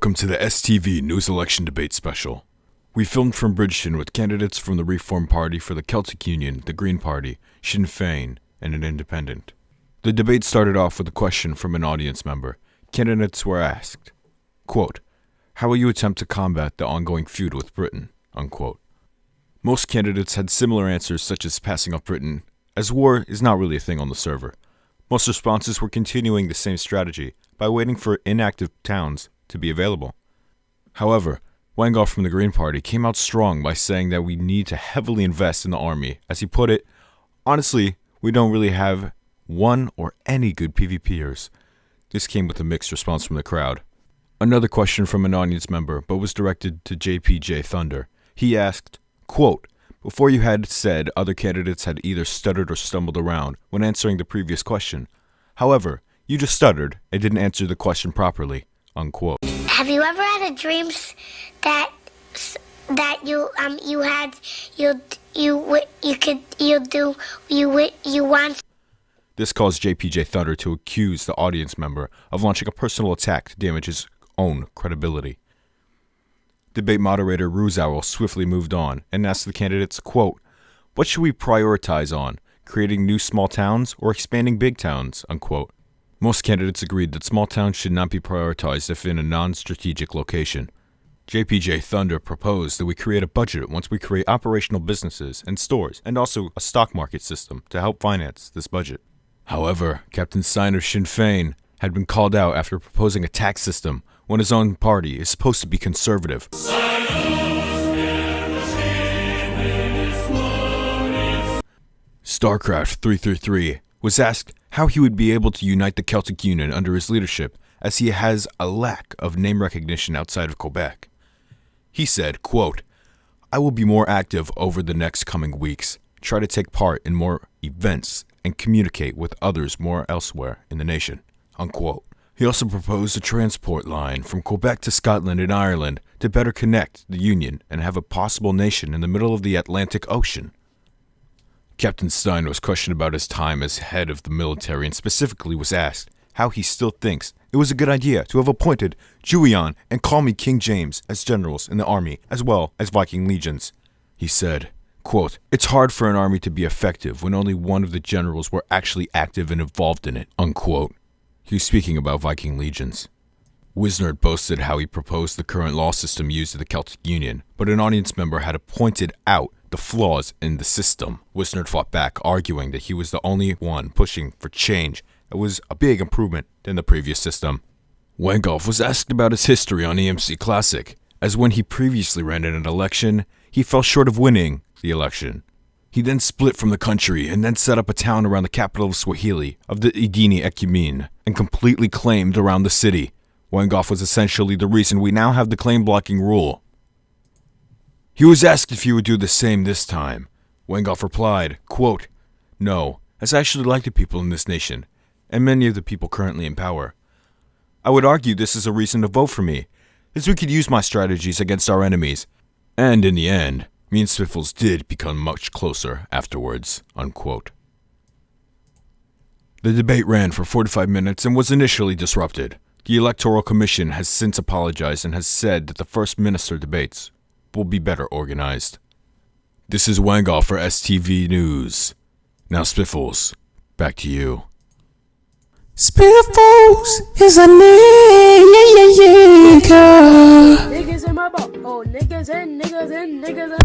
Welcome to the STV News Election Debate Special. We filmed from Bridgeton with candidates from the Reform Party for the Celtic Union, the Green Party, Sinn Féin, and an independent. The debate started off with a question from an audience member. Candidates were asked, quote, "How will you attempt to combat the ongoing feud with Britain?" Unquote. Most candidates had similar answers such as passing off Britain, as war is not really a thing on the server. Most responses were continuing the same strategy by waiting for inactive towns to be available. However, Wangel from the Green Party came out strong by saying that we need to heavily invest in the army. As he put it, honestly, we don't really have one or any good PvPers. This came with a mixed response from the crowd. Another question from an audience member, but was directed to JPJ Thunder. He asked, quote, "Before you had said other candidates had either stuttered or stumbled around when answering the previous question. However, you just stuttered and didn't answer the question properly." Unquote. Have you ever had a dream that you want? This caused JPJ Thunder to accuse the audience member of launching a personal attack to damage his own credibility. Debate moderator Ruzowl swiftly moved on and asked the candidates, quote, "What should we prioritize on, creating new small towns or expanding big towns?" Unquote. Most candidates agreed that small towns should not be prioritized if in a non-strategic location. JPJ Thunder proposed that we create a budget once we create operational businesses and stores, and also a stock market system to help finance this budget. However, Captain Stein of Sinn Féin had been called out after proposing a tax system when his own party is supposed to be conservative. StarCraft 333 was asked how he would be able to unite the Celtic Union under his leadership, as he has a lack of name recognition outside of Quebec. He said, quote, "I will be more active over the next coming weeks, try to take part in more events, and communicate with others more elsewhere in the nation." Unquote. He also proposed a transport line from Quebec to Scotland and Ireland to better connect the Union and have a possible nation in the middle of the Atlantic Ocean. Captain Stein was questioned about his time as head of the military and specifically was asked how he still thinks it was a good idea to have appointed Julian and Call Me King James as generals in the army as well as Viking legions. He said, quote, "It's hard for an army to be effective when only one of the generals were actually active and involved in it." Unquote. He was speaking about Viking legions. Wisnard boasted how he proposed the current law system used in the Celtic Union, but an audience member had pointed out the flaws in the system. Wisnard fought back, arguing that he was the only one pushing for change. It was a big improvement than the previous system. Wangolf was asked about his history on EMC Classic, as when he previously ran in an election, he fell short of winning the election. He then split from the country and then set up a town around the capital of Swahili, of the Idini Ecumen, and completely claimed around the city. Wangolf was essentially the reason we now have the claim blocking rule. He was asked if he would do the same this time. Wangolf replied, quote, "No, as I actually like the people in this nation, and many of the people currently in power. I would argue this is a reason to vote for me, as we could use my strategies against our enemies. And in the end, me and Swiffles did become much closer afterwards." Unquote. The debate ran for 45 minutes and was initially disrupted. The Electoral Commission has since apologized and has said that the First Minister debates will be better organized. This is Wangol for STV News. Now Spiffles, back to you. Spiffles is a nigga. Niggas in my boat. Oh, niggas and niggas and niggas and